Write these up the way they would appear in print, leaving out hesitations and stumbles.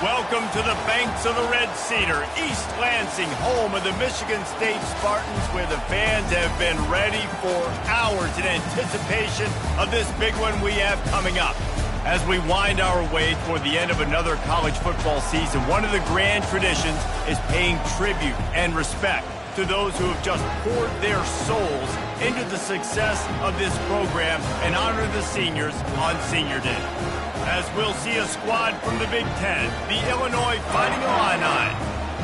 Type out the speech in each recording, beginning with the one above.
Welcome to the banks of the Red Cedar, East Lansing, home of the Michigan State Spartans, where the fans have been ready for hours in anticipation of this big one we have coming up. As we wind our way toward the end of another college football season, one of the grand traditions is paying tribute and respect to those who have just poured their souls into the success of this program and honor the seniors on Senior Day. As we'll see a squad from the Big Ten, the Illinois Fighting Illini,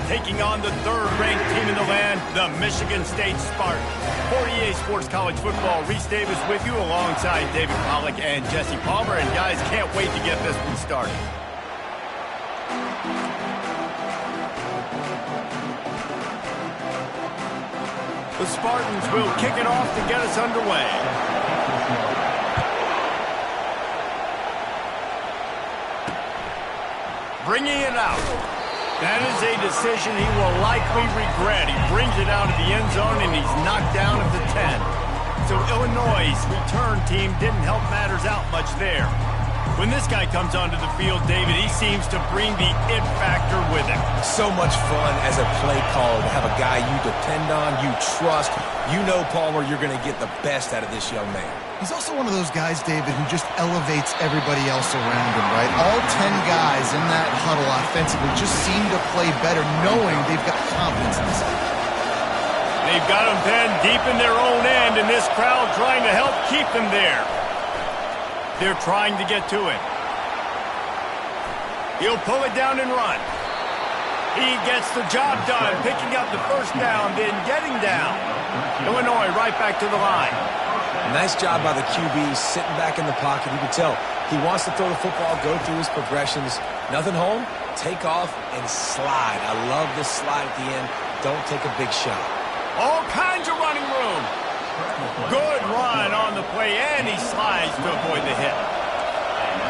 taking on the third-ranked team in the land, the Michigan State Spartans. For EA Sports College Football, Reese Davis with you alongside David Pollack and Jesse Palmer. And guys, can't wait to get this one started. The Spartans will kick it off to get us underway. Bringing it out. That is a decision he will likely regret. He brings it out of the end zone, and he's knocked down at the 10. So Illinois' return team didn't help matters out much there. When this guy comes onto the field, David, he seems to bring the it factor with him. So much fun as a play caller to have a guy you depend on, you trust. You know, Palmer, you're going to get the best out of this young man. He's also one of those guys, David, who just elevates everybody else around him, right? All 10 guys in that huddle offensively just seem to play better knowing they've got confidence in this guy. They've got him pinned deep in their own end, and this crowd trying to help keep them there. They're trying to get to it. He'll pull it down and run. He gets the job done, picking up the first down, then getting down. Illinois right back to the line. Nice job by the QB, sitting back in the pocket. You can tell he wants to throw the football, go through his progressions. Nothing home, take off, and slide. I love this slide at the end. Don't take a big shot. All kinds of running room. Good run on the play, and he slides to avoid the hit.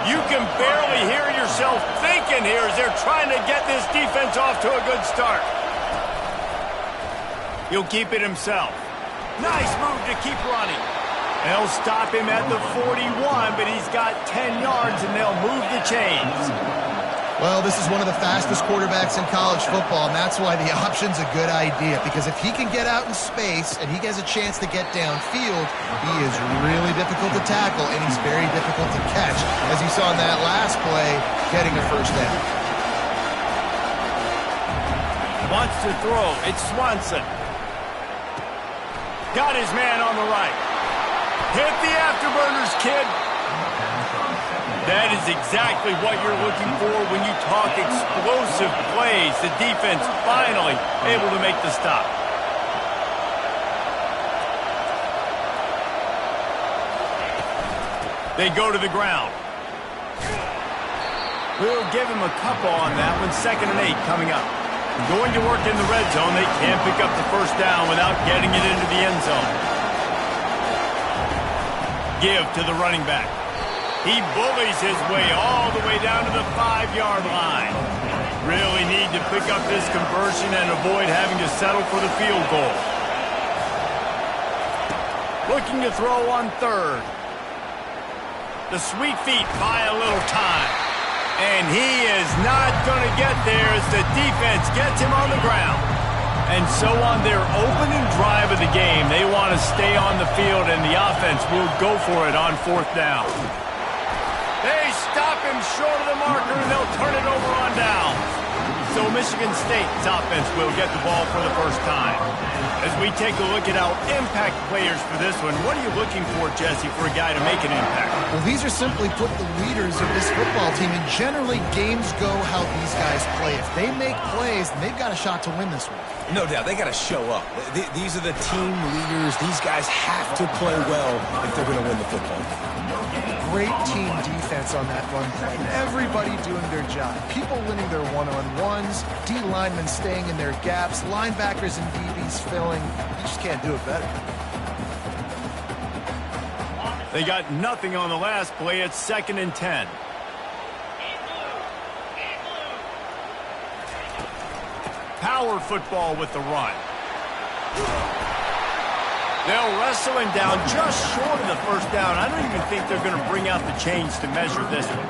You can barely hear yourself thinking here as they're trying to get this defense off to a good start. He'll keep it himself. Nice move to keep running. They'll stop him at the 41, but he's got 10 yards, and they'll move the chains. Well, this is one of the fastest quarterbacks in college football, and that's why the option's a good idea, because if he can get out in space and he has a chance to get downfield, he is really difficult to tackle, and he's very difficult to catch, as you saw in that last play, getting a first down. Wants to throw. It's Swanson. Got his man on the right. Hit the afterburners, kid. That is exactly what you're looking for when you talk explosive plays. The defense finally able to make the stop. They go to the ground. We'll give him a couple on that one. 2nd and 8 coming up. Going to work in the red zone. They can't pick up the first down without getting it into the end zone. Give to the running back. He bullies his way all the way down to the 5-yard line. Really need to pick up this conversion and avoid having to settle for the field goal. Looking to throw on 3rd. The sweet feet buy a little time. And he is not going to get there as the defense gets him on the ground. And so on their opening drive of the game, they want to stay on the field, and the offense will go for it on 4th down. They stop him short of the marker, and they'll turn it over on down. So Michigan State's offense will get the ball for the first time. As we take a look at our impact players for this one, what are you looking for, Jesse, for a guy to make an impact? Well, these are simply put the leaders of this football team, and generally games go how these guys play. If they make plays, then they've got a shot to win this one. No doubt, they got to show up. These are the team leaders. These guys have to play well if they're going to win the football game. Great team defense on that run play. Everybody doing their job. People winning their one-on-ones, D linemen staying in their gaps, linebackers and DBs filling. You just can't do it better. They got nothing on the last play. It's 2nd and 10. Power football with the run. They'll wrestle him down just short of the first down. I don't even think they're going to bring out the chains to measure this one.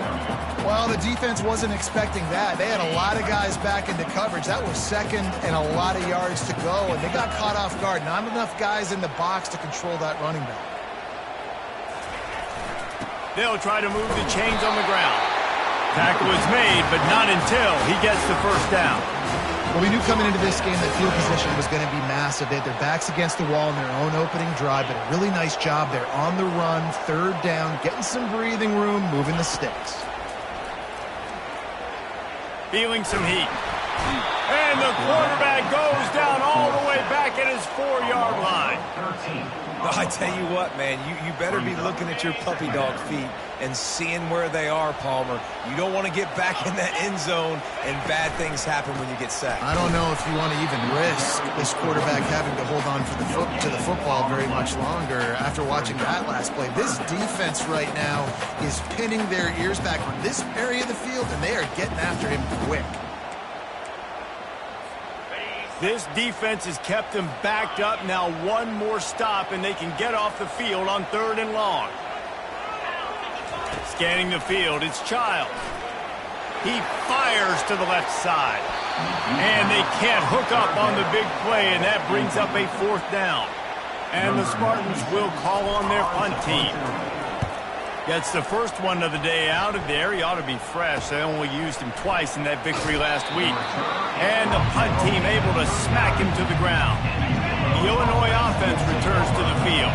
Well, the defense wasn't expecting that. They had a lot of guys back into coverage. That was second and a lot of yards to go, and they got caught off guard. Not enough guys in the box to control that running back. They'll try to move the chains on the ground. Tackle is made, but not until he gets the first down. Well, we knew coming into this game that field position was going to be massive. They had their backs against the wall in their own opening drive, but a really nice job there on the run, third down, getting some breathing room, moving the sticks. Feeling some heat. And the quarterback goes down all the way back at his 4-yard line. I tell you what, man, you better be looking at your puppy dog feet and seeing where they are, Palmer. You don't want to get back in that end zone and bad things happen when you get sacked. I don't know if you want to even risk this quarterback having to hold on to the football very much longer after watching that last play. This defense right now is pinning their ears back on this area of the field, and they are getting after him quick. This defense has kept them backed up. Now one more stop, and they can get off the field on 3rd and long. Scanning the field, it's Child. He fires to the left side. And they can't hook up on the big play, and that brings up a 4th down. And the Spartans will call on their punt team. Gets the first one of the day out of there. He ought to be fresh. They only used him twice in that victory last week. And the punt team able to smack him to the ground. The Illinois offense returns to the field.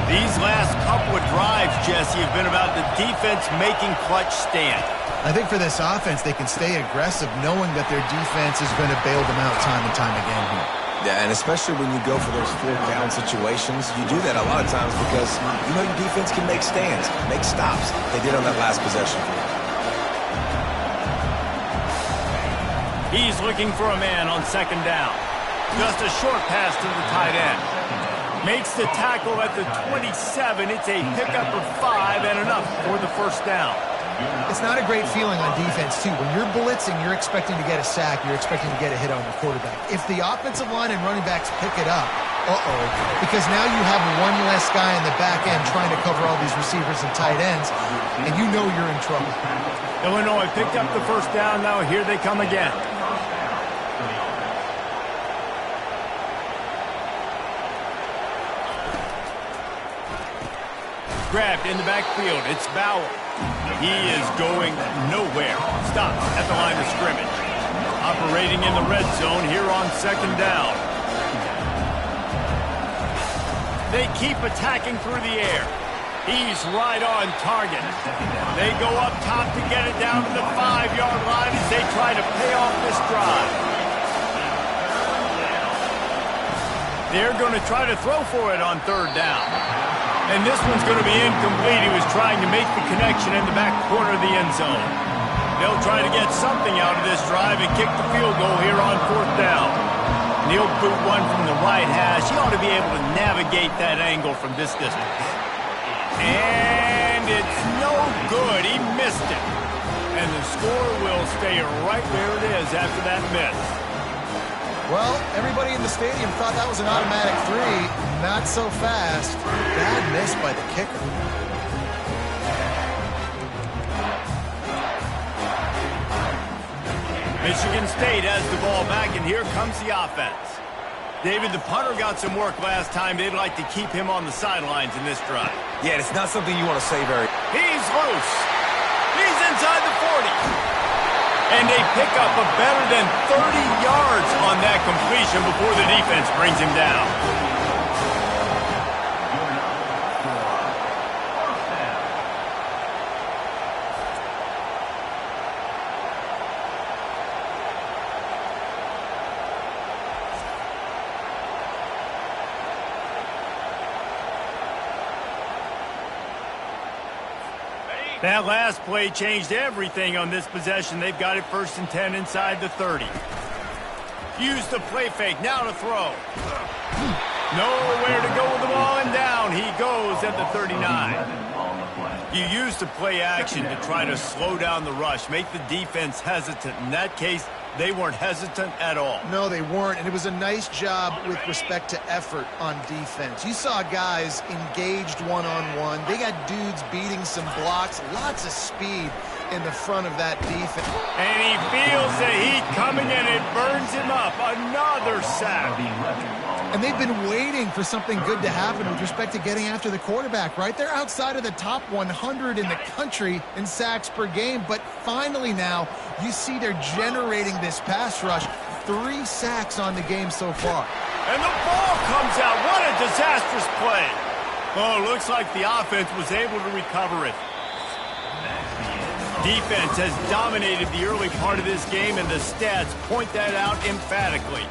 These last couple of drives, Jesse, have been about the defense making clutch stand. I think for this offense, they can stay aggressive knowing that their defense is going to bail them out time and time again here. Yeah, and especially when you go for those 4-down situations, you do that a lot of times because you know your defense can make stands, make stops. They did on that last possession. He's looking for a man on 2nd down. Just a short pass to the tight end. Makes the tackle at the 27. It's a pickup of 5 and enough for the first down. It's not a great feeling on defense, too. When you're blitzing, you're expecting to get a sack. You're expecting to get a hit on your quarterback. If the offensive line and running backs pick it up, because now you have one less guy in the back end trying to cover all these receivers and tight ends, and you know you're in trouble. Illinois picked up the first down. Now here they come again. Grabbed in the backfield. It's Bauer. He is going nowhere. Stopped at the line of scrimmage. Operating in the red zone here on 2nd down. They keep attacking through the air. He's right on target. They go up top to get it down to the 5-yard line as they try to pay off this drive. They're going to try to throw for it on 3rd down. And this one's going to be incomplete. He was trying to make the connection in the back corner of the end zone. They'll try to get something out of this drive and kick the field goal here on 4th down. And he'll boot one from the right hash. He ought to be able to navigate that angle from this distance. And it's no good. He missed it. And the score will stay right where it is after that miss. Well, everybody in the stadium thought that was an automatic 3. Not so fast. Bad miss by the kicker. Michigan State has the ball back, and here comes the offense. David, the punter got some work last time. They'd like to keep him on the sidelines in this drive. Yeah, it's not something you want to say very. He's loose. He's inside the 40. And they pick up a better than 30 yards on that completion before the defense brings him down. That last play changed everything on this possession. They've got it 1st and 10 inside the 30. Use the play fake. Now to throw. Nowhere to go with the ball, and down he goes at the 39. You use the play action to try to slow down the rush, make the defense hesitant. In that case, They weren't hesitant at all. No, they weren't, and it was a nice job with respect to effort on defense. You saw guys engaged one-on-one. They got dudes beating some blocks, lots of speed in the front of that defense. And he feels the heat coming, and it burns him up. Another sack. And they've been waiting for something good to happen with respect to getting after the quarterback, right? They're outside of the top 100 in the country in sacks per game, but finally now you see they're generating this pass rush. 3 sacks on the game so far. And the ball comes out. What a disastrous play. Oh, looks like the offense was able to recover it. Defense has dominated the early part of this game, and the stats point that out emphatically.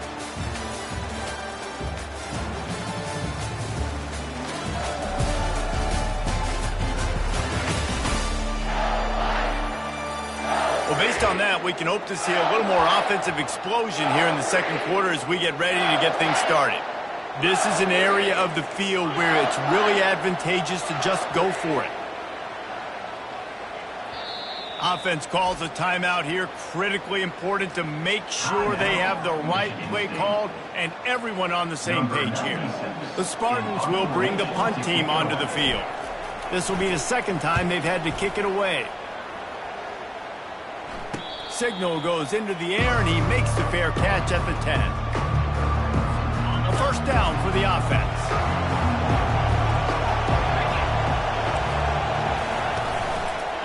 Well, based on that, we can hope to see a little more offensive explosion here in the second quarter as we get ready to get things started. This is an area of the field where it's really advantageous to just go for it. Offense calls a timeout here. Critically important to make sure they have the right play called and everyone on the same page here. The Spartans will bring the punt team onto the field. This will be the second time they've had to kick it away. Signal goes into the air, and he makes the fair catch at the 10. A first down for the offense.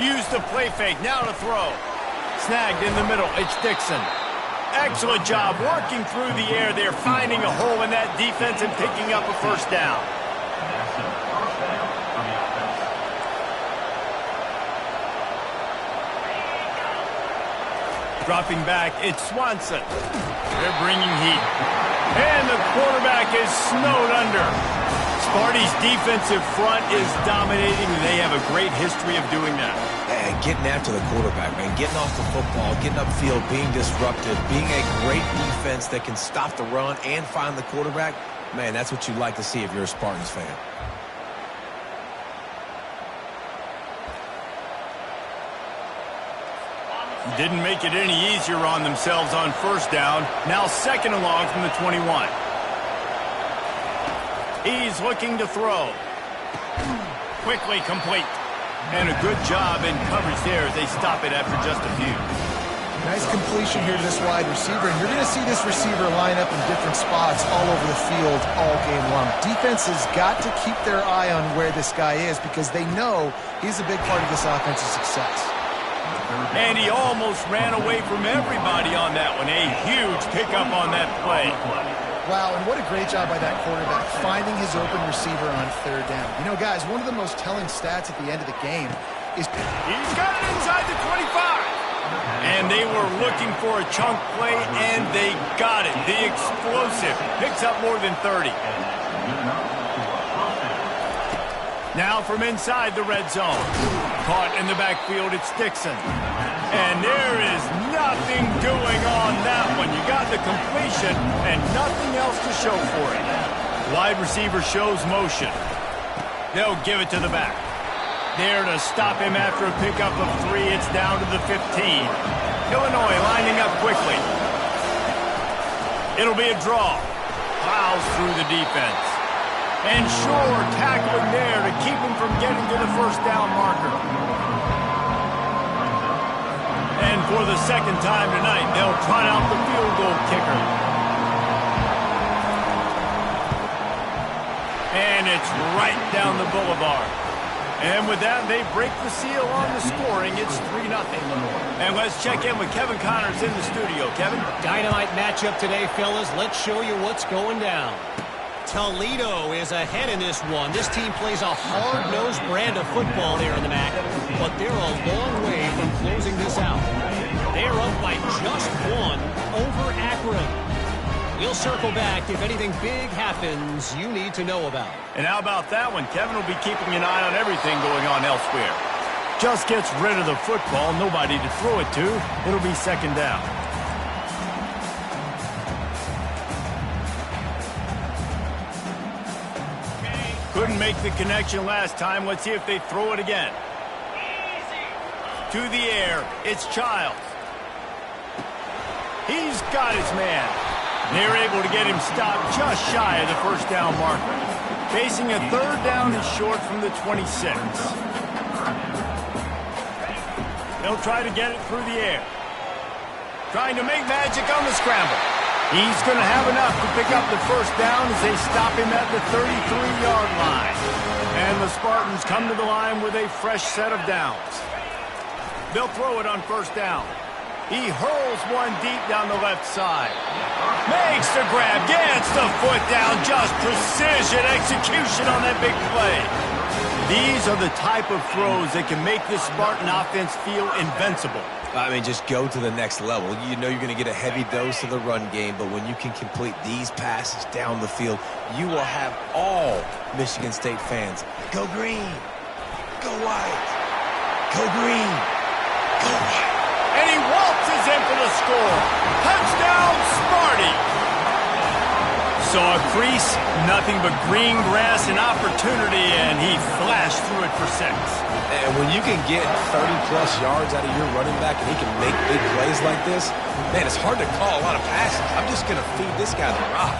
Use the play fake, now to throw. Snagged in the middle, it's Dixon. Excellent job working through the air there, finding a hole in that defense and picking up a first down. Dropping back, it's Swanson. They're bringing heat. And the quarterback is snowed under. Sparty's defensive front is dominating. They have a great history of doing that. And getting after the quarterback, man. Getting off the football, getting upfield, being disruptive, being a great defense that can stop the run and find the quarterback. Man, that's what you'd like to see if you're a Spartans fan. Didn't make it any easier on themselves on first down. Now second and long from the 21. He's looking to throw. Quickly complete. And a good job in coverage there as they stop it after just a few. Nice completion here to this wide receiver. And you're going to see this receiver line up in different spots all over the field all game long. Defense has got to keep their eye on where this guy is because they know he's a big part of this offensive success. And he almost ran away from everybody on that one. A huge pickup on that play. Wow, and what a great job by that quarterback, finding his open receiver on third down. You know, guys, one of the most telling stats at the end of the game is... He's got it inside the 25. And they were looking for a chunk play, and they got it. The explosive picks up more than 30. Now from inside the red zone. Caught in the backfield, it's Dixon. And there is nothing doing on that one. You got the completion and nothing else to show for it. Wide receiver shows motion. They'll give it to the back. There to stop him after a pickup of 3. It's down to the 15. Illinois lining up quickly. It'll be a draw. Plows through the defense. And Shore tackling there to keep him from getting to the first down marker. And for the second time tonight, they'll trot out the field goal kicker. And it's right down the boulevard. And with that, they break the seal on the scoring. It's 3-0. And let's check in with Kevin Connors in the studio. Kevin? Dynamite matchup today, fellas. Let's show you what's going down. Toledo is ahead in this one. This team plays a hard-nosed brand of football there in the MAC, but they're a long way from closing this out. They're up by just 1 over Akron. We'll circle back if anything big happens you need to know about. And how about that one? Kevin will be keeping an eye on everything going on elsewhere. Just gets rid of the football, nobody to throw it to. It'll be second down. Couldn't make the connection last time. Let's see if they throw it again. To the air, it's Childs. He's got his man. They're able to get him stopped just shy of the first down marker. Facing a third down and short from the 26. They'll try to get it through the air. Trying to make magic on the scramble. He's going to have enough to pick up the first down as they stop him at the 33-yard line. And the Spartans come to the line with a fresh set of downs. They'll throw it on first down. He hurls one deep down the left side. Makes the grab, gets the foot down. Just precision execution on that big play. These are the type of throws that can make this Spartan offense feel invincible. I mean, just go to the next level. You know you're going to get a heavy dose of the run game, but when you can complete these passes down the field, you will have all Michigan State fans. Go green. Go white. Go green. Go white. And he waltzes in for the score. Touchdown, Sparty! Saw a crease, nothing but green grass and opportunity, and he flashed through it for 6. And when you can get 30-plus yards out of your running back and he can make big plays like this, man, it's hard to call a lot of passes. I'm just going to feed this guy the rock.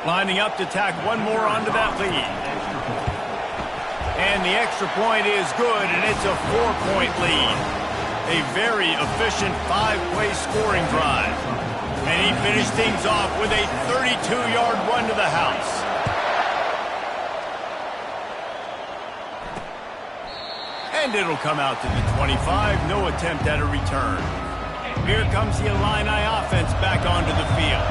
Lining up to tack one more onto that lead. And the extra point is good, and it's a 4-point lead. A very efficient 5-play scoring drive. And he finished things off with a 32-yard run to the house. And it'll come out to the 25. No attempt at a return. Here comes the Illini offense back onto the field.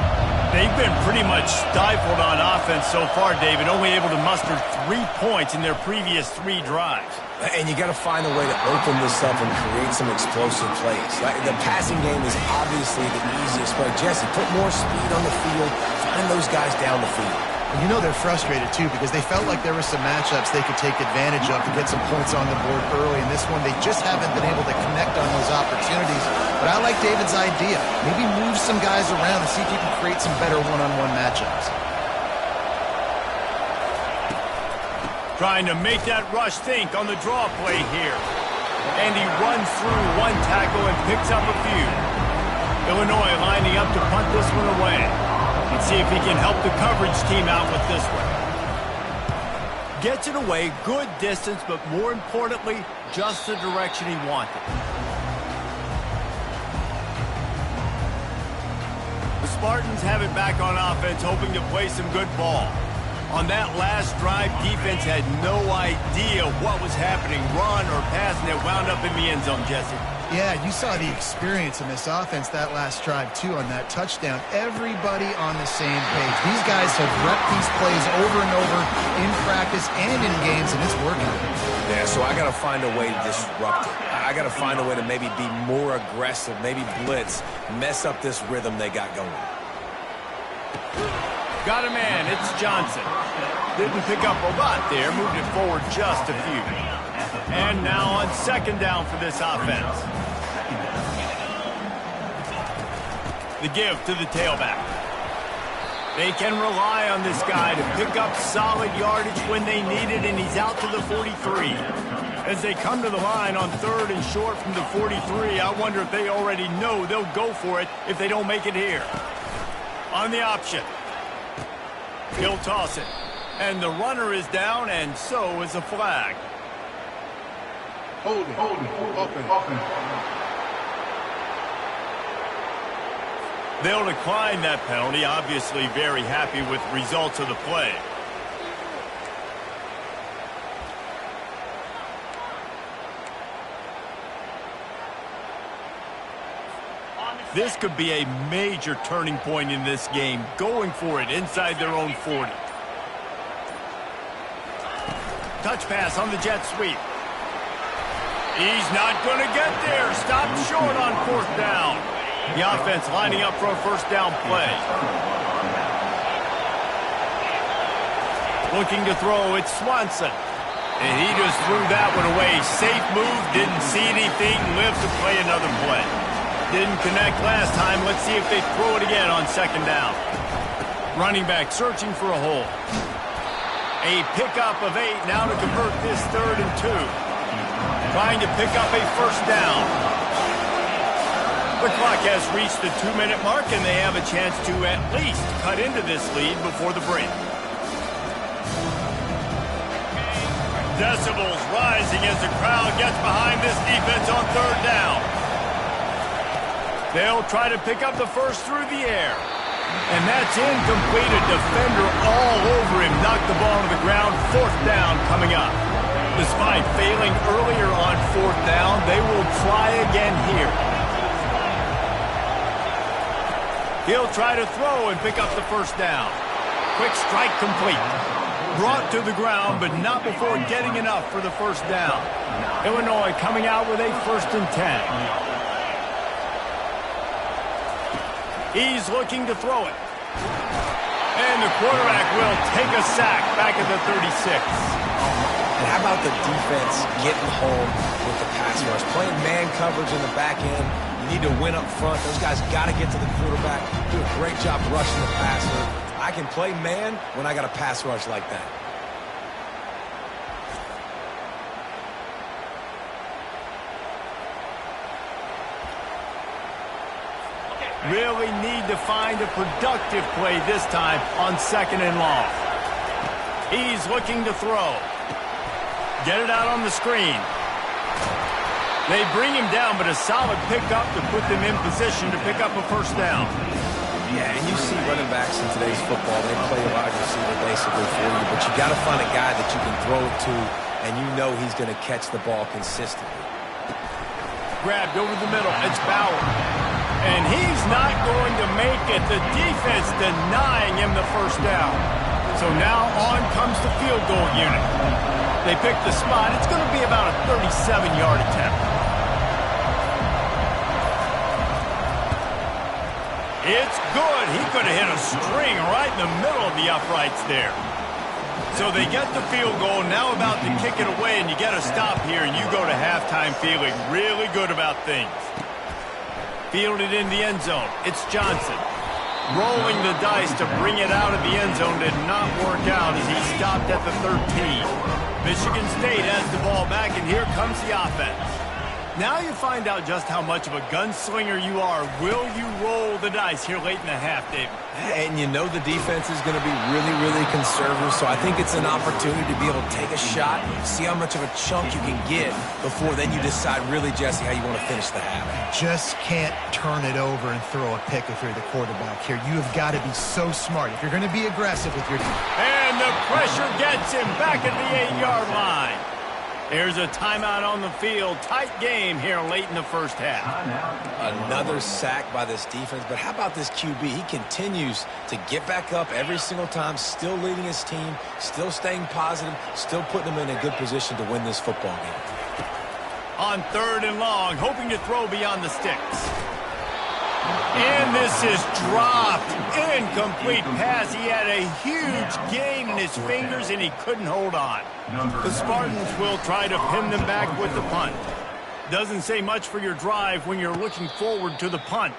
They've been pretty much stifled on offense so far, David, only able to muster 3 points in their previous 3 drives. And you got to find a way to open this up and create some explosive plays. The passing game is obviously the easiest way. Jesse, put more speed on the field, find those guys down the field. And you know they're frustrated, too, because they felt like there were some matchups they could take advantage of to get some points on the board early. In this one, they just haven't been able to connect on those opportunities. But I like David's idea. Maybe move some guys around and see if you can create some better one-on-one matchups. Trying to make that rush think on the draw play here. And he runs through one tackle and picks up a few. Illinois lining up to punt this one away. Let's see if he can help the coverage team out with this one. Gets it away, good distance, but more importantly, just the direction he wanted. The Spartans have it back on offense, hoping to play some good ball. On that last drive, defense had no idea what was happening, run or pass, and it wound up in the end zone, Jesse. Yeah, you saw the experience in this offense that last drive, too, on that touchdown. Everybody on the same page. These guys have repped these plays over and over in practice and in games, and it's working. Yeah, so I got to find a way to disrupt it. I got to find a way to maybe be more aggressive, maybe blitz, mess up this rhythm they got going. Got a man, it's Johnson. Didn't pick up a lot there, moved it forward just a few. And now on second down for this offense. The give to the tailback. They can rely on this guy to pick up solid yardage when they need it, and he's out to the 43. As they come to the line on third and short from the 43, I wonder if they already know they'll go for it if they don't make it here. On the option. He'll toss it. And the runner is down, and so is a flag. Hold it. Open. They'll decline that penalty, obviously very happy with results of the play. This could be a major turning point in this game, going for it inside their own 40. Touch pass on the jet sweep. He's not going to get there. Stopped short on fourth down. The offense lining up for a first down play. Looking to throw, it's Swanson. And he just threw that one away. Safe move, didn't see anything, lived to play another play. Didn't connect last time. Let's see if they throw it again on second down. Running back searching for a hole. A pickup of 8 now to convert this 3rd and 2. Trying to pick up a first down. The clock has reached the 2-minute mark, and they have a chance to at least cut into this lead before the break. Decibels rising as the crowd gets behind this defense on 3rd down. They'll try to pick up the first through the air. And that's incomplete. A defender all over him. Knocked the ball to the ground. 4th down coming up. Despite failing earlier on 4th down, they will try again here. He'll try to throw and pick up the first down. Quick strike complete. Brought to the ground, but not before getting enough for the first down. Illinois coming out with a 1st and 10. He's looking to throw it. And the quarterback will take a sack back at the 36. And how about the defense getting home with the pass rush? Playing man coverage in the back end. You need to win up front. Those guys got to get to the quarterback. Do a great job rushing the passer. I can play man when I got a pass rush like that. Really need to find a productive play this time on 2nd and long. He's looking to throw. Get it out on the screen. They bring him down, but a solid pickup to put them in position to pick up a first down. Yeah, and you see running backs in today's football, they play a wide receiver basically for you, but you got to find a guy that you can throw it to, and you know he's going to catch the ball consistently. Grabbed over the middle. It's Bauer. And he's not going to make it. The defense denying him the first down. So now on comes the field goal unit. They pick the spot. It's going to be about a 37-yard attempt. It's good. He could have hit a string right in the middle of the uprights there. So they get the field goal, now about to kick it away, and you get a stop here, and you go to halftime feeling really good about things. Fielded in the end zone. It's Johnson. Rolling the dice to bring it out of the end zone did not work out as he stopped at the 13. Michigan State has the ball back, and here comes the offense. Now you find out just how much of a gunslinger you are. Will you roll the dice here late in the half, David? And you know the defense is going to be really, really conservative, so I think it's an opportunity to be able to take a shot, see how much of a chunk you can get before then you decide really, Jesse, how you want to finish the half. Just can't turn it over and throw a pick if you're the quarterback here. You have got to be so smart. If you're going to be aggressive with your... And the pressure gets him back at the 8-yard line. There's a timeout on the field. Tight game here late in the first half. Another sack by this defense, but how about this QB? He continues to get back up every single time, still leading his team, still staying positive, still putting them in a good position to win this football game. On 3rd and long, hoping to throw beyond the sticks. And this is dropped. Incomplete pass. He had a huge gain in his fingers, and he couldn't hold on. The Spartans will try to pin them back with the punt. Doesn't say much for your drive when you're looking forward to the punt.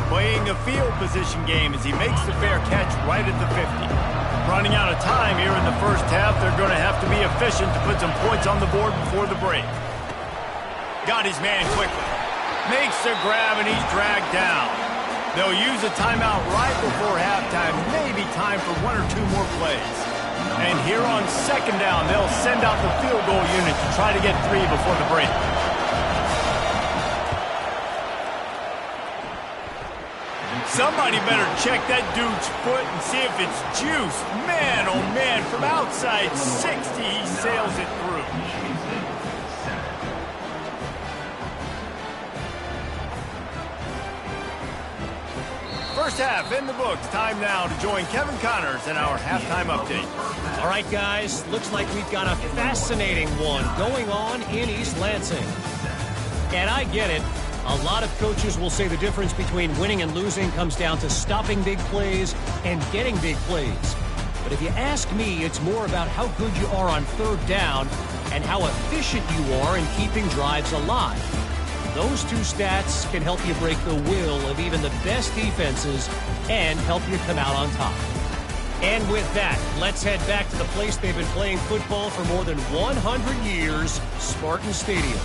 Playing a field position game as he makes the fair catch right at the 50. Running out of time here in the first half. They're going to have to be efficient to put some points on the board before the break. Got his man quickly. Makes the grab, and he's dragged down. They'll use a timeout right before halftime. Maybe time for 1 or 2 more plays. And here on 2nd down, they'll send out the field goal unit to try to get 3 before the break. Somebody better check that dude's foot and see if it's juiced. Man, oh man, from outside 60, he sails it through. First half in the books. Time now to join Kevin Connors in our halftime update. All right, guys. Looks like we've got a fascinating one going on in East Lansing. And I get it. A lot of coaches will say the difference between winning and losing comes down to stopping big plays and getting big plays. But if you ask me, it's more about how good you are on 3rd down and how efficient you are in keeping drives alive. Those two stats can help you break the will of even the best defenses and help you come out on top. And with that, let's head back to the place they've been playing football for more than 100 years, Spartan Stadium.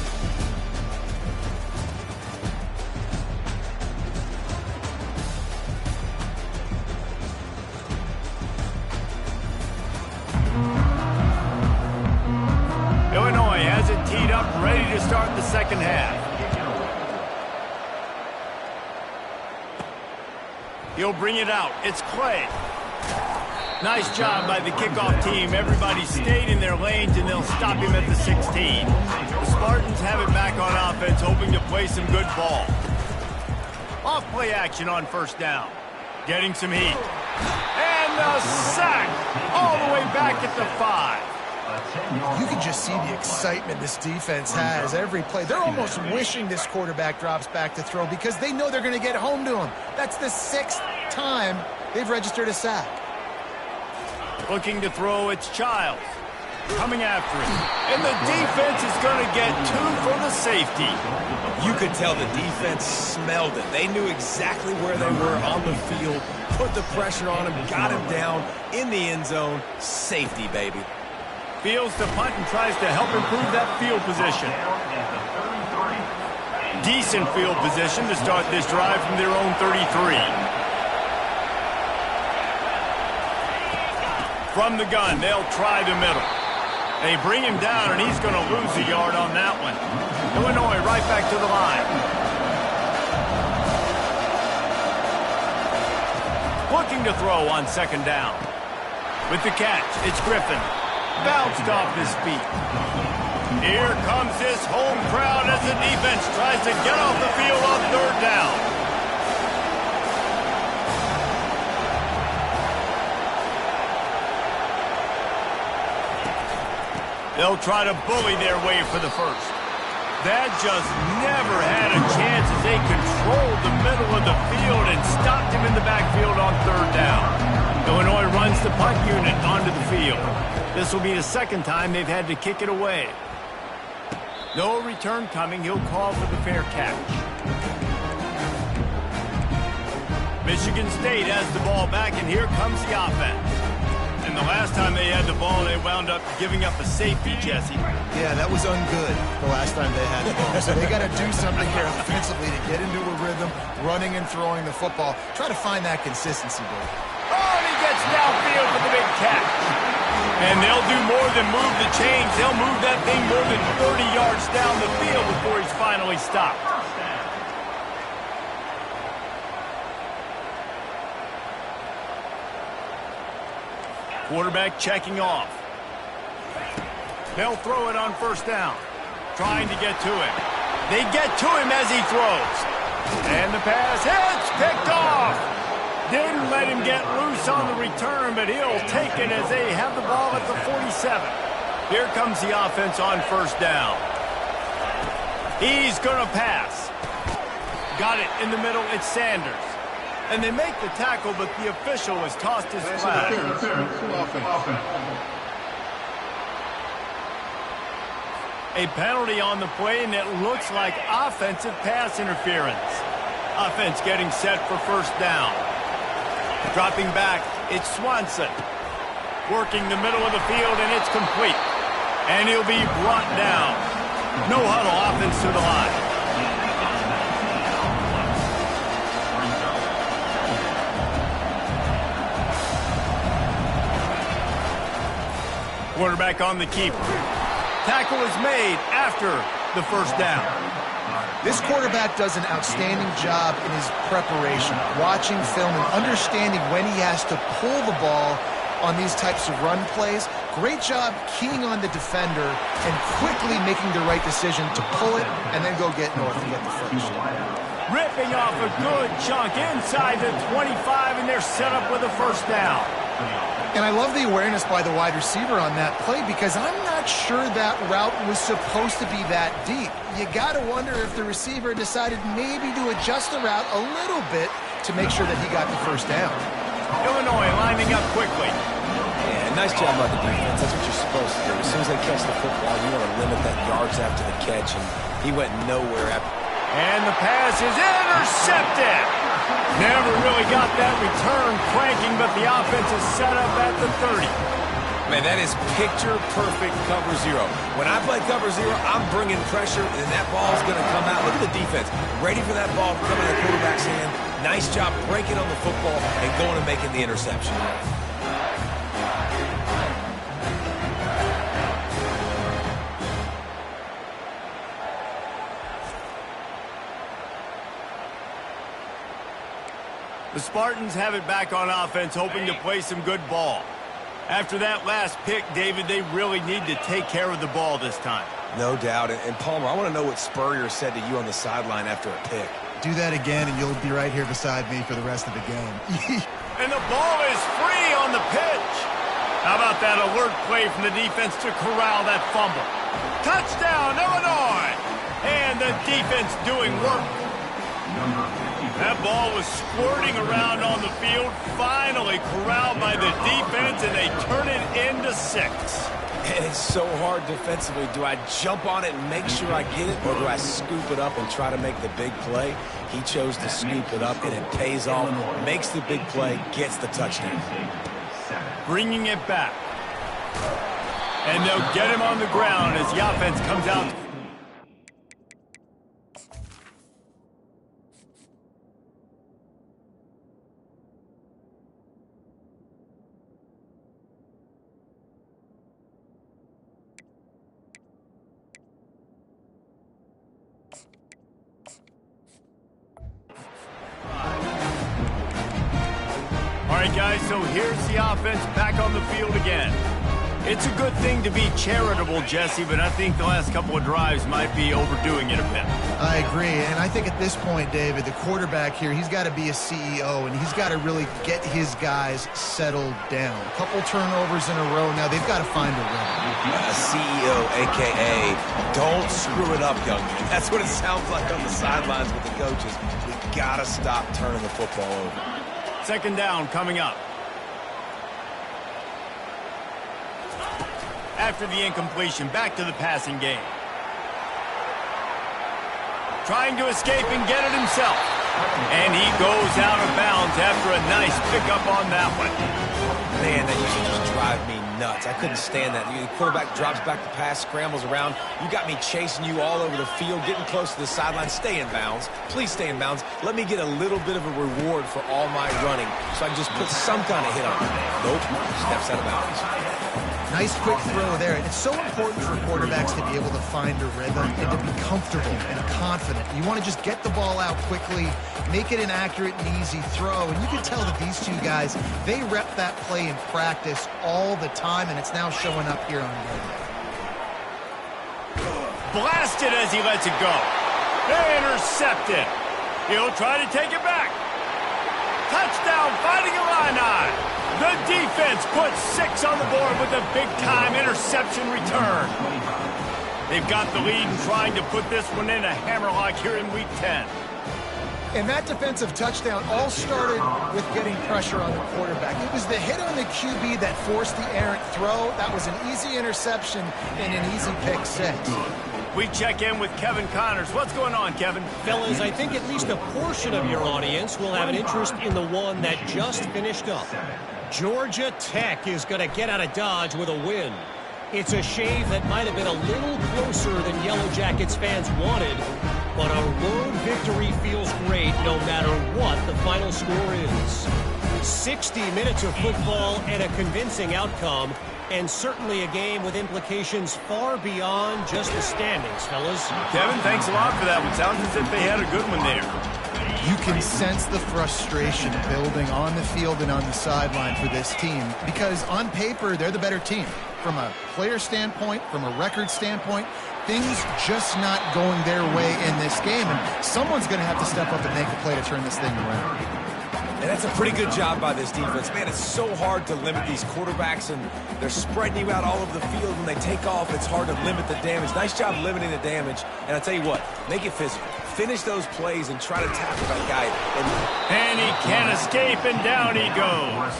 Illinois has it teed up, ready to start the second half. He'll bring it out. It's Clay. Nice job by the kickoff team. Everybody stayed in their lanes, and they'll stop him at the 16. The Spartans have it back on offense, hoping to play some good ball. Off play action on first down. Getting some heat. And a sack all the way back at the 5. You can just see the excitement this defense has every play. They're almost wishing this quarterback drops back to throw because they know they're going to get home to him. That's the 6th time they've registered a sack. Looking to throw, it's Childs. Coming after him. And the defense is going to get 2 for the safety. You could tell the defense smelled it. They knew exactly where they were on the field, put the pressure on him, got him down in the end zone. Safety, baby. Fields to punt and tries to help improve that field position. Decent field position to start this drive from their own 33. From the gun, they'll try the middle. They bring him down, and he's going to lose a yard on that one. Illinois right back to the line. Looking to throw on second down. With the catch, it's Griffin. Bounced off his feet. Here comes this home crowd as the defense tries to get off the field on third down. They'll try to bully their way for the first. That just never had a chance as they controlled the middle of the field and stopped him in the backfield on third down. Illinois runs the punt unit onto the field. This will be the second time they've had to kick it away. No return coming. He'll call for the fair catch. Michigan State has the ball back, and here comes the offense. And the last time they had the ball, they wound up giving up a safety, Jesse. Yeah, that was ungood the last time they had the ball. So they got to do something here offensively to get into a rhythm, running and throwing the football. Try to find that consistency, Bill. Oh, and he gets downfield for the big catch. And they'll do more than move the chains. They'll move that thing more than 30 yards down the field before he's finally stopped. Quarterback checking off. They'll throw it on first down. Trying to get to him. They get to him as he throws. And the pass hits, picked off. Didn't let him get loose on the return, but he'll take it as they have the ball at the 47. Here comes the offense on first down. He's going to pass. Got it in the middle. It's Sanders. And they make the tackle, but the official has tossed his flag. A penalty on the play, and it looks like offensive pass interference. Offense getting set for first down. Dropping back, it's Swanson. Working the middle of the field, and it's complete. And he'll be brought down. No huddle, offense to the line. Quarterback on the keeper. Tackle is made after the first down. This quarterback does an outstanding job in his preparation, watching film and understanding when he has to pull the ball on these types of run plays. Great job keying on the defender and quickly making the right decision to pull it and then go get north and get the first. Ripping off a good chunk inside the 25, and they're set up with a first down. And I love the awareness by the wide receiver on that play because I'm not sure that route was supposed to be that deep. You got to wonder if the receiver decided maybe to adjust the route a little bit to make sure that he got the first down. Illinois lining up quickly. Yeah, nice job by the defense. That's what you're supposed to do. As soon as they catch the football, you want to limit that yards after the catch, and he went nowhere after. And the pass is intercepted. Never really got that return cranking, but the offense is set up at the 30. Man, that is picture-perfect cover zero. When I play cover zero, I'm bringing pressure, and that ball's going to come out. Look at the defense. Ready for that ball to come out of the quarterback's hand. Nice job breaking on the football and going and making the interception. The Spartans have it back on offense, hoping to play some good ball. After that last pick, David, they really need to take care of the ball this time. No doubt. And Palmer, I want to know what Spurrier said to you on the sideline after a pick. Do that again, and you'll be right here beside me for the rest of the game. And the ball is free on the pitch. How about that alert play from the defense to corral that fumble? Touchdown, Illinois! And the defense doing work. That ball was squirting around on the field, finally corralled by the defense, and they turn it into 6. And it's so hard defensively. Do I jump on it and make sure I get it, or do I scoop it up and try to make the big play? He chose to scoop it up, and it pays off, makes the big play, gets the touchdown. Bringing it back. And they'll get him on the ground as the offense comes out. All right, guys, so here's the offense back on the field again. It's a good thing to be charitable, Jesse, but I think the last couple of drives might be overdoing it a bit. I agree, and I think at this point, David, the quarterback here, he's got to be a CEO, and he's got to really get his guys settled down. A couple turnovers in a row. Now they've got to find a rhythm. CEO, a.k.a. don't screw it up, young man. That's what it sounds like on the sidelines with the coaches. We got to stop turning the football over. Second down coming up. After the incompletion, back to the passing game. Trying to escape and get it himself. And he goes out of bounds after a nice pickup on that one. Man, that used to just drive me nuts. I couldn't stand that. The quarterback drops back the pass, scrambles around. You got me chasing you all over the field, getting close to the sideline. Stay in bounds. Please stay in bounds. Let me get a little bit of a reward for all my running so I can just put some kind of hit on him. Nope. Steps out of bounds. Nice quick throw there. And it's so important for quarterbacks to be able to find a rhythm and to be comfortable and confident. You want to just get the ball out quickly, make it an accurate and easy throw. And you can tell that these two guys, they rep that play in practice all the time, and it's now showing up here on Monday. Blasted as he lets it go. Intercepted. He'll try to take it back. Touchdown, Fighting Illini. The defense puts 6 on the board with a big-time interception return. They've got the lead and trying to put this one in a hammerlock here in Week 10. And that defensive touchdown all started with getting pressure on the quarterback. It was the hit on the QB that forced the errant throw. That was an easy interception and an easy pick 6. We check in with Kevin Connors. What's going on, Kevin? Fellas, I think at least a portion of your audience will have an interest in the one that just finished up. Georgia Tech is going to get out of Dodge with a win. It's a shave that might have been a little closer than Yellow Jackets fans wanted, but a road victory feels great no matter what the final score is. 60 minutes of football and a convincing outcome, and certainly a game with implications far beyond just the standings, fellas. Kevin, thanks a lot for that one. Sounds as if they had a good one there. You can sense the frustration building on the field and on the sideline for this team because on paper, they're the better team. From a player standpoint, from a record standpoint, things just not going their way in this game. And someone's going to have to step up and make a play to turn this thing around. And that's a pretty good job by this defense. Man, it's so hard to limit these quarterbacks, and they're spreading you out all over the field. When they take off, it's hard to limit the damage. Nice job limiting the damage. And I'll tell you what, make it physical. Finish those plays and try to tackle that guy. And he can't escape, and down he goes.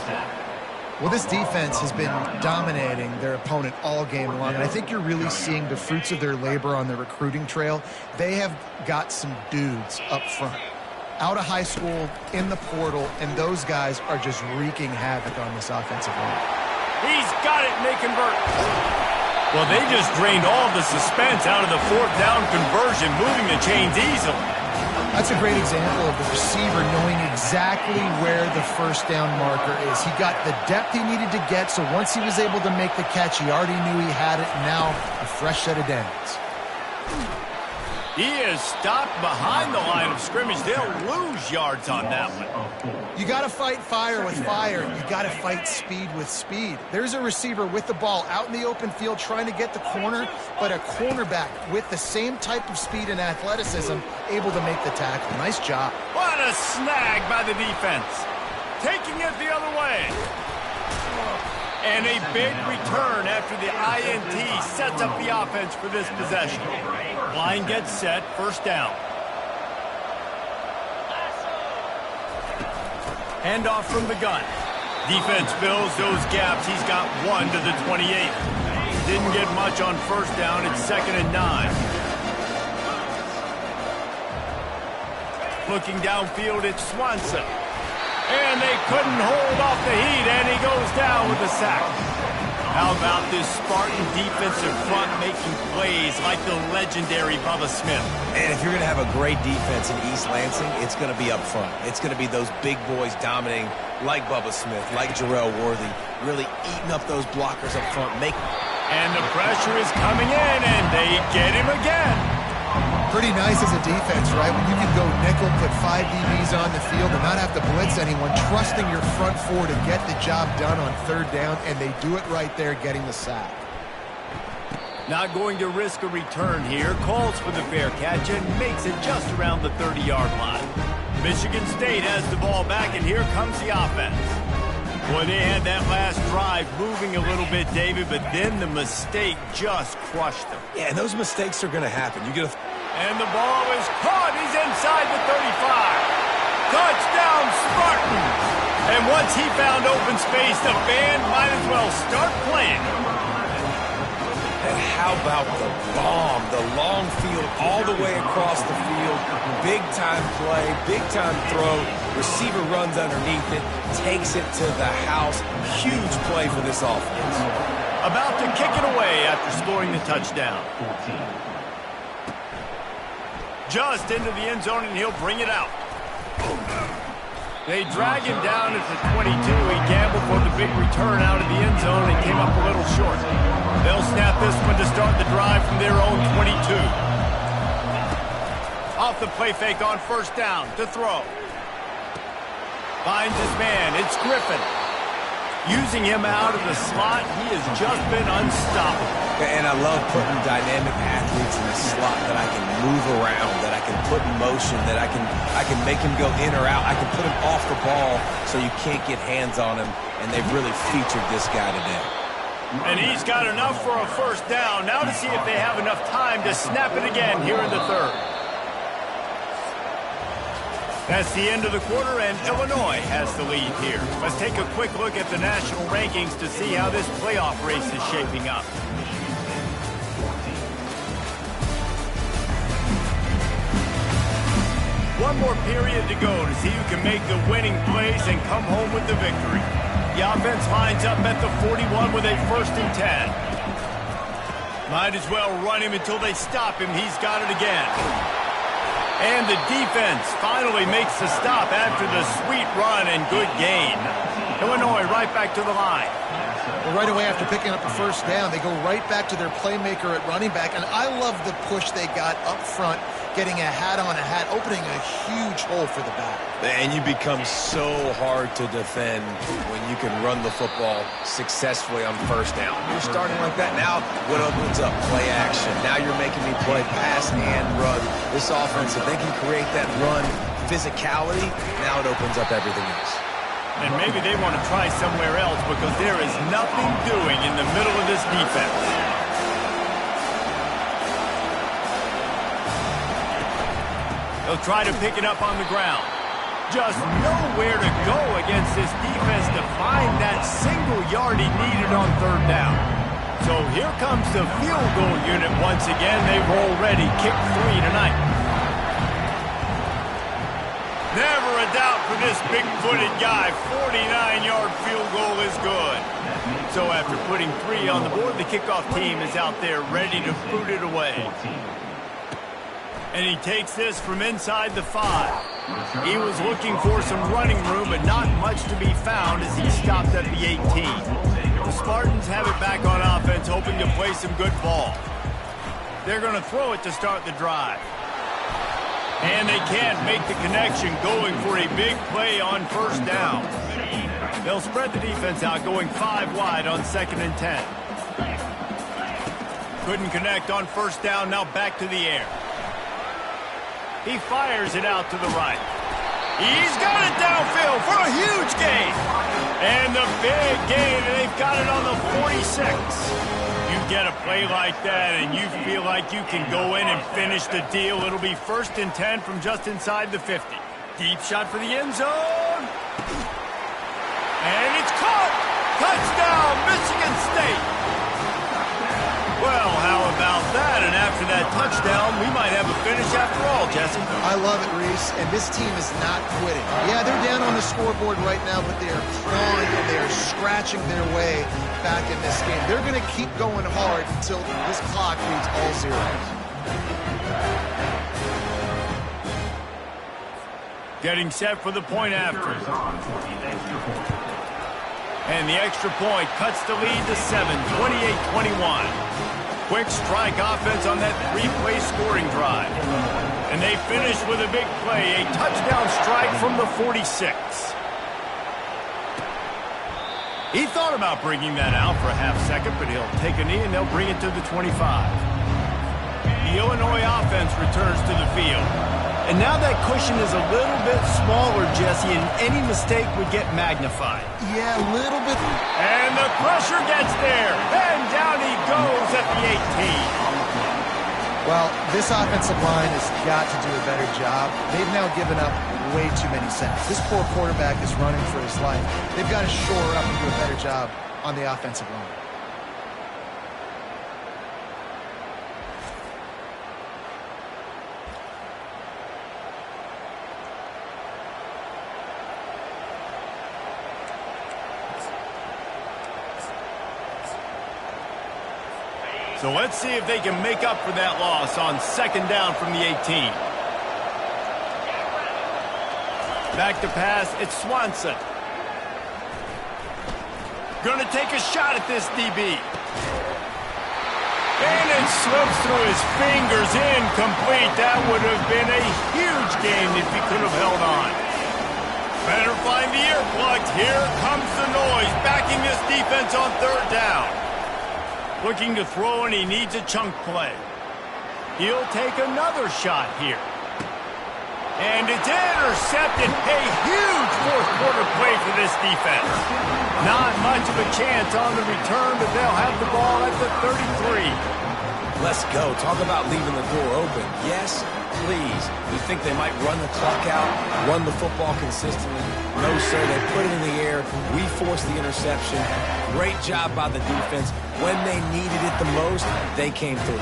Well, this defense has been dominating their opponent all game long, and I think you're really seeing the fruits of their labor on the recruiting trail. They have got some dudes up front, out of high school, in the portal, and those guys are just wreaking havoc on this offensive line. He's got it, and they convert. Well, they just drained all the suspense out of the fourth down conversion, moving the chains easily. That's a great example of the receiver knowing exactly where the first down marker is. He got the depth he needed to get, so once he was able to make the catch, he already knew he had it, and now a fresh set of downs. He is stopped behind the line of scrimmage. They'll lose yards on that one. You got to fight fire with fire. You got to fight speed with speed. There's a receiver with the ball out in the open field trying to get the corner, but a cornerback with the same type of speed and athleticism able to make the tackle. Nice job. What a snag by the defense. Taking it the other way. And a big return after the INT sets up the offense for this possession. Line gets set, first down. Handoff from the gun. Defense fills those gaps. He's got one to the 28. Didn't get much on first down. It's 2nd and 9. Looking downfield, it's Swanson. And they couldn't hold off the heat, and he goes down with a sack. How about this Spartan defensive front making plays like the legendary Bubba Smith? And if you're going to have a great defense in East Lansing, it's going to be up front. It's going to be those big boys dominating like Bubba Smith, like Jarrell Worthy, really eating up those blockers up front. And the pressure is coming in, and they get him again. Pretty nice as a defense, right? When you can go nickel, put 5 DBs on the field and not have to blitz anyone, trusting your front four to get the job done on third down, and they do it right there, getting the sack. Not going to risk a return here. Calls for the fair catch and makes it just around the 30-yard line. Michigan State has the ball back, and here comes the offense. Boy, they had that last drive moving a little bit, David, but then the mistake just crushed them. Yeah, and those mistakes are going to happen. You get a... And the ball is caught. He's inside the 35. Touchdown, Spartans! And once he found open space, the band might as well start playing. And how about the bomb? The long field all the way across the field. Big-time play, big-time throw. Receiver runs underneath it, takes it to the house. Huge play for this offense. About to kick it away after scoring the touchdown. Just into the end zone, and he'll bring it out. They drag him down at the 22. He gambled for the big return out of the end zone and came up a little short. They'll snap this one to start the drive from their own 22. Off the play fake on first down to throw. Finds his man. It's Griffin. Using him out of the slot, he has just been unstoppable. And I love putting dynamic athletes in the slot that I can move around, that I can put in motion, that I can make him go in or out. I can put him off the ball so you can't get hands on him, and they've really featured this guy today. And he's got enough for a first down. Now to see if they have enough time to snap it again here in the third. That's the end of the quarter, and Illinois has the lead here. Let's take a quick look at the national rankings to see how this playoff race is shaping up. One more period to go to see who can make the winning plays and come home with the victory. The offense lines up at the 41 with a 1st and 10. Might as well run him until they stop him. He's got it again. And the defense finally makes the stop after the sweet run and good gain. Illinois right back to the line. Well, right away after picking up a first down, they go right back to their playmaker at running back. And I love the push they got up front, getting a hat on a hat, opening a huge hole for the back. And you become so hard to defend when you can run the football successfully on first down. You're starting like that. Now, what opens up? Play action. Now you're making me play pass and run. This offense, if they can create that run physicality, now it opens up everything else. And maybe they want to try somewhere else because there is nothing doing in the middle of this defense. They'll try to pick it up on the ground. Just nowhere to go against this defense to find that single yard he needed on third down. So here comes the field goal unit once again. They've already kicked 3 tonight. Never a doubt for this big-footed guy. 49-yard field goal is good. So after putting 3 on the board, the kickoff team is out there ready to boot it away. And he takes this from inside the 5. He was looking for some running room, but not much to be found as he stopped at the 18. The Spartans have it back on offense, hoping to play some good ball. They're going to throw it to start the drive. And they can't make the connection, going for a big play on first down. They'll spread the defense out, going 5 wide on 2nd and 10. Couldn't connect on first down, now back to the air. He fires it out to the right. He's got it downfield for a huge gain. And the big gain, and they've got it on the 46. You get a play like that, and you feel like you can go in and finish the deal. It'll be 1st and 10 from just inside the 50. Deep shot for the end zone. And it's caught. Touchdown, Michigan State. Well, how about that? And after that touchdown, we might have a finish after all, Jesse. I love it, Reese, and this team is not quitting. Yeah, they're down on the scoreboard right now, but they are clawing and they are scratching their way back in this game. They're going to keep going hard until this clock reads all zeros. Getting set for the point after. And the extra point cuts the lead to 7, 28-21. Quick strike offense on that 3-play scoring drive. And they finish with a big play, a touchdown strike from the 46. He thought about bringing that out for a half second, but he'll take a knee and they'll bring it to the 25. The Illinois offense returns to the field. And now that cushion is a little bit smaller, Jesse, and any mistake would get magnified. Yeah, a little bit. And the pressure gets there. And down he goes at the 18. Well, this offensive line has got to do a better job. They've now given up way too many sacks. This poor quarterback is running for his life. They've got to shore up and do a better job on the offensive line. So let's see if they can make up for that loss on 2nd down from the 18. Back to pass, it's Swanson. Gonna take a shot at this DB. And it slips through his fingers, incomplete. That would have been a huge game if he could have held on. Better find the earplugs. Here comes the noise, backing this defense on 3rd down. Looking to throw, and he needs a chunk play. He'll take another shot here. And it's intercepted. A huge 4th-quarter play for this defense. Not much of a chance on the return, but they'll have the ball at the 33. Let's go. Talk about leaving the door open. Yes, please. You think they might run the clock out, run the football consistently? No, sir. They put it in the air. We forced the interception. Great job by the defense. When they needed it the most, they came through.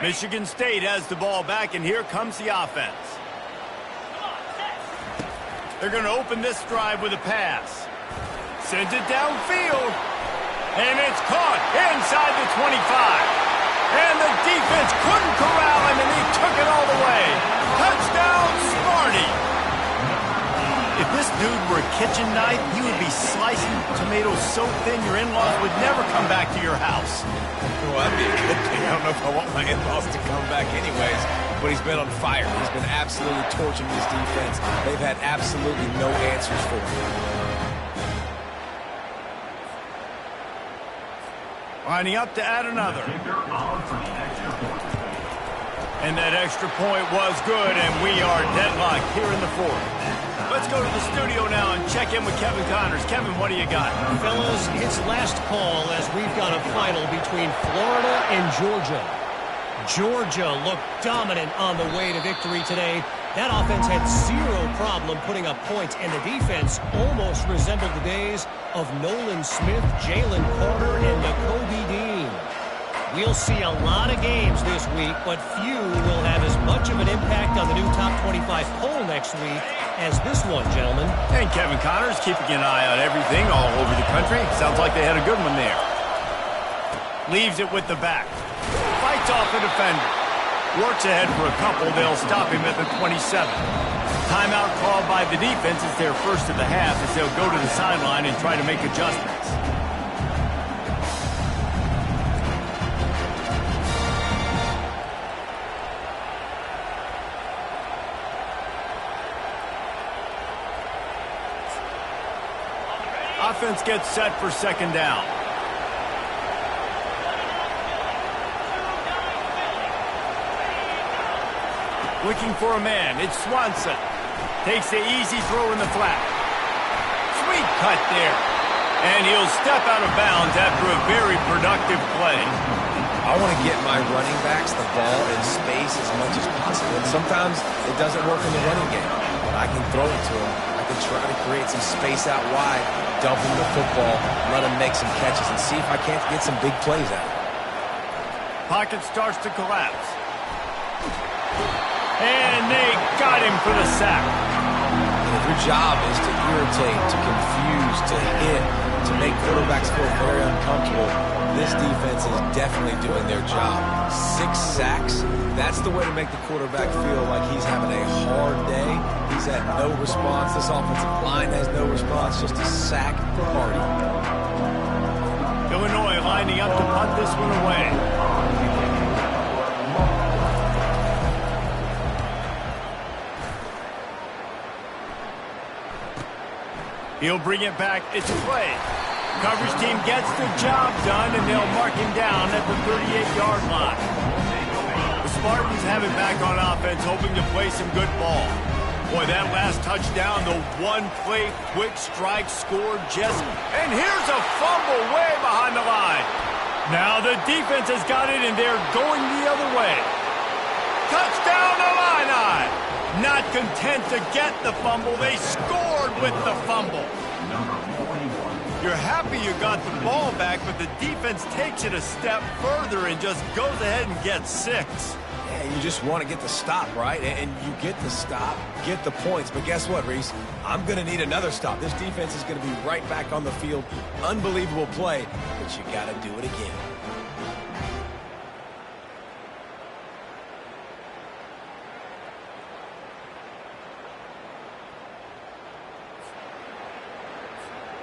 Michigan State has the ball back, and here comes the offense. They're going to open this drive with a pass. Sends it downfield. And it's caught inside the 25. And the defense couldn't corral him, and he took it all the way. Touchdown, Sparty. If this dude were a kitchen knife, he would be slicing tomatoes so thin your in-laws would never come back to your house. Well, that'd be a good thing. I don't know if I want my in-laws to come back anyways, but he's been on fire. He's been absolutely torching this defense. They've had absolutely no answers for him. Lining up to add another. And that extra point was good, and we are deadlocked here in the 4th. Let's go to the studio now and check check in with Kevin Connors. Kevin, what do you got? Fellas, it's last call as we've got a final between Florida and Georgia. Georgia looked dominant on the way to victory today. That offense had zero problem putting up points, and the defense almost resembled the days of Nolan Smith, Jalen Carter, and Nakobe Dean. We'll see a lot of games this week, but few will have as much of an impact on the new top 25 poll next week as this one, gentlemen. And Kevin Connors keeping an eye on everything all over the country. Sounds like they had a good one there. Leaves it with the back. Fights off a defender. Works ahead for a couple. They'll stop him at the 27. Timeout called by the defense is their first of the half as they'll go to the sideline and try to make adjustments. Offense gets set for second down. Looking for a man. It's Swanson. Takes the easy throw in the flat. Sweet cut there. And he'll step out of bounds after a very productive play. I want to get my running backs the ball in space as much as possible. And sometimes it doesn't work in the running game. But I can throw it to him. I can try to create some space out wide, dump him the football, let him make some catches, and see if I can't get some big plays out of it. Pocket starts to collapse. And they got him for the sack. And if your job is to irritate, to confuse, to hit, to make quarterbacks feel very uncomfortable, this defense is definitely doing their job. 6 sacks, that's the way to make the quarterback feel like he's having a hard day. He's had no response. This offensive line has no response, just a sack party. Illinois lining up to punt this one away. He'll bring it back. It's a play. Coverage team gets the job done, and they'll mark him down at the 38-yard line. The Spartans have it back on offense, hoping to play some good ball. Boy, that last touchdown, the one-play quick strike scored just... And here's a fumble way behind the line. Now the defense has got it, and they're going the other way. Touchdown Illini! Not content to get the fumble, they scored with the fumble. You're happy you got the ball back, but the defense takes it a step further and just goes ahead and gets 6. Yeah, you just want to get the stop, right? And you get the stop, get the points. But guess what, Reese? I'm going to need another stop. This defense is going to be right back on the field. Unbelievable play, but you got to do it again.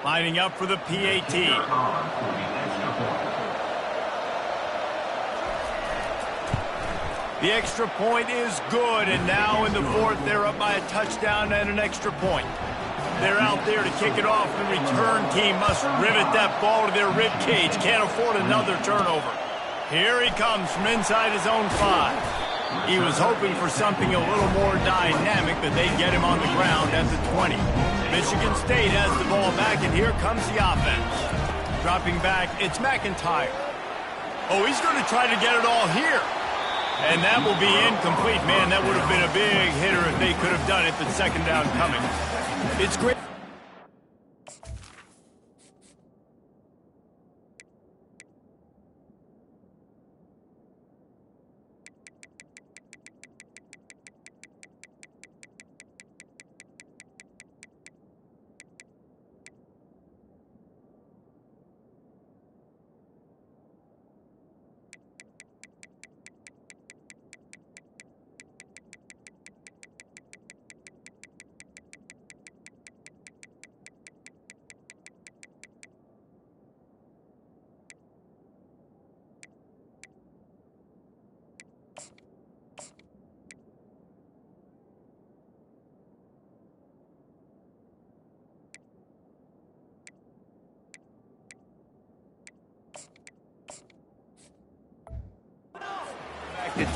Lining up for the PAT. The extra point is good, and now in the fourth, they're up by a touchdown and an extra point. They're out there to kick it off. The return team must rivet that ball to their rib cage. Can't afford another turnover. Here he comes from inside his own 5. He was hoping for something a little more dynamic, but they get him on the ground at the 20. Michigan State has the ball back, and here comes the offense. Dropping back, it's McIntyre. Oh, he's going to try to get it all here. And that will be incomplete. Man, that would have been a big hitter if they could have done it, but second down coming. It's great.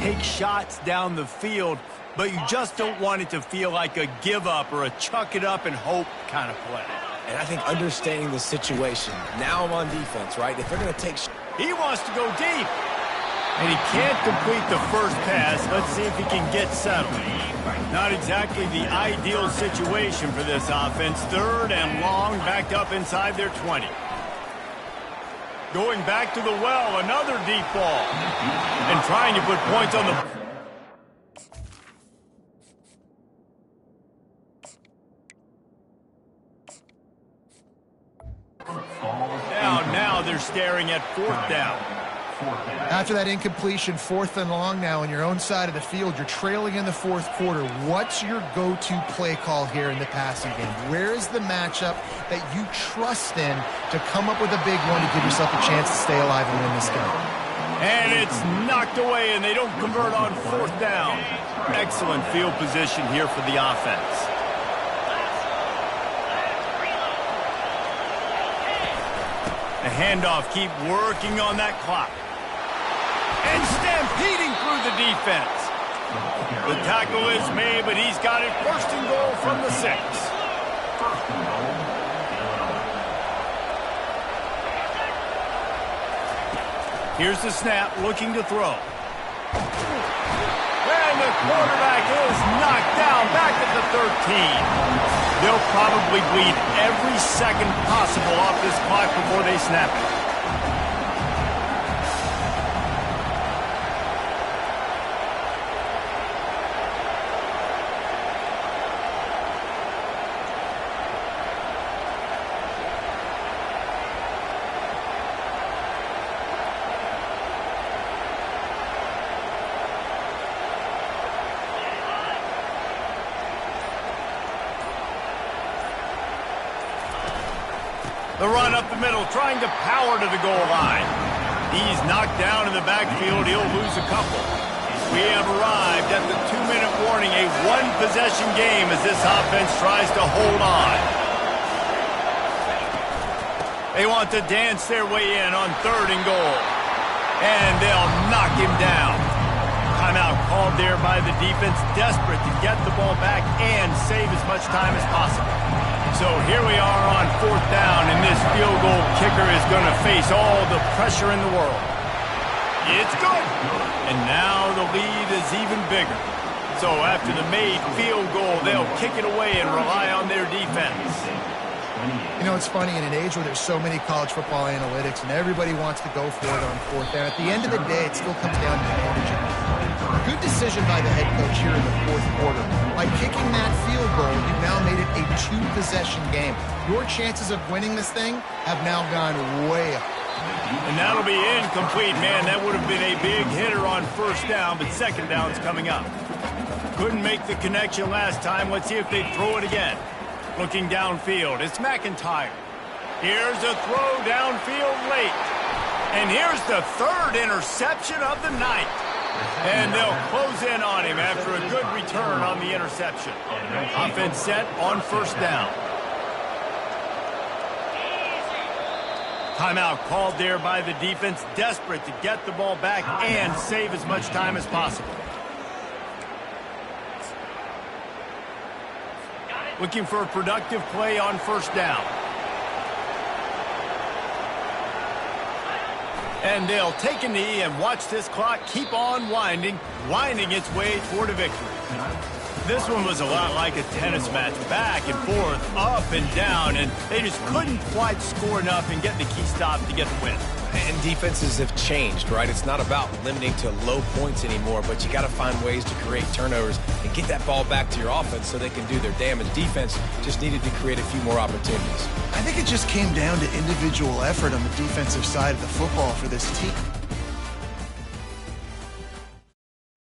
take shots down the field, but you just don't want it to feel like a give-up or a chuck-it-up-and-hope kind of play. And I think understanding the situation, now I'm on defense, right? If they're going to take... He wants to go deep. And he can't complete the first pass. Let's see if he can get settled. Not exactly the ideal situation for this offense. 3rd and long, backed up inside their 20. Going back to the well, another deep ball. And trying to put points on the... Now they're staring at 4th down. After that incompletion, 4th and long now on your own side of the field, you're trailing in the 4th quarter. What's your go-to play call here in the passing game? Where is the matchup that you trust in to come up with a big one to give yourself a chance to stay alive and win this game? And it's knocked away, and they don't convert on 4th down. Excellent field position here for the offense. The handoff, keep working on that clock. And stampeding through the defense. The tackle is made, but he's got it 1st and goal from the 6. Here's the snap, looking to throw. And the quarterback is knocked down back at the 13. They'll probably bleed every second possible off this clock before they snap it. The run up the middle, trying to power to the goal line. He's knocked down in the backfield. He'll lose a couple. We have arrived at the 2-minute warning, a 1-possession game as this offense tries to hold on. They want to dance their way in on 3rd and goal. And they'll knock him down. Timeout called there by the defense, desperate to get the ball back and save as much time as possible. So here we are on 4th down, and this field goal kicker is going to face all the pressure in the world. It's good. And now the lead is even bigger. So after the made field goal, they'll kick it away and rely on their defense. You know, it's funny, in an age where there's so many college football analytics and everybody wants to go for it on 4th down, at the end of the day, it still comes down to managing. Good decision by the head coach here in the 4th quarter. By kicking that field goal, you've now made it a 2-possession game. Your chances of winning this thing have now gone way up. And that'll be incomplete, man. That would have been a big hitter on 1st down, but 2nd down's coming up. Couldn't make the connection last time. Let's see if they throw it again. Looking downfield, it's McIntyre. Here's a throw downfield late. And here's the 3rd interception of the night. And they'll close in on him after a good return on the interception. Offense set on 1st down. Timeout called there by the defense, desperate to get the ball back and save as much time as possible. Looking for a productive play on 1st down. And they'll take a knee and watch this clock keep on winding its way toward a victory. This one was a lot like a tennis match, back and forth, up and down, and they just couldn't quite score enough and get the key stop to get the win. And defenses have changed, right? It's not about limiting to low points anymore, but you got to find ways to create turnovers and get that ball back to your offense so they can do their damage. Defense just needed to create a few more opportunities. I think it just came down to individual effort on the defensive side of the football for this team.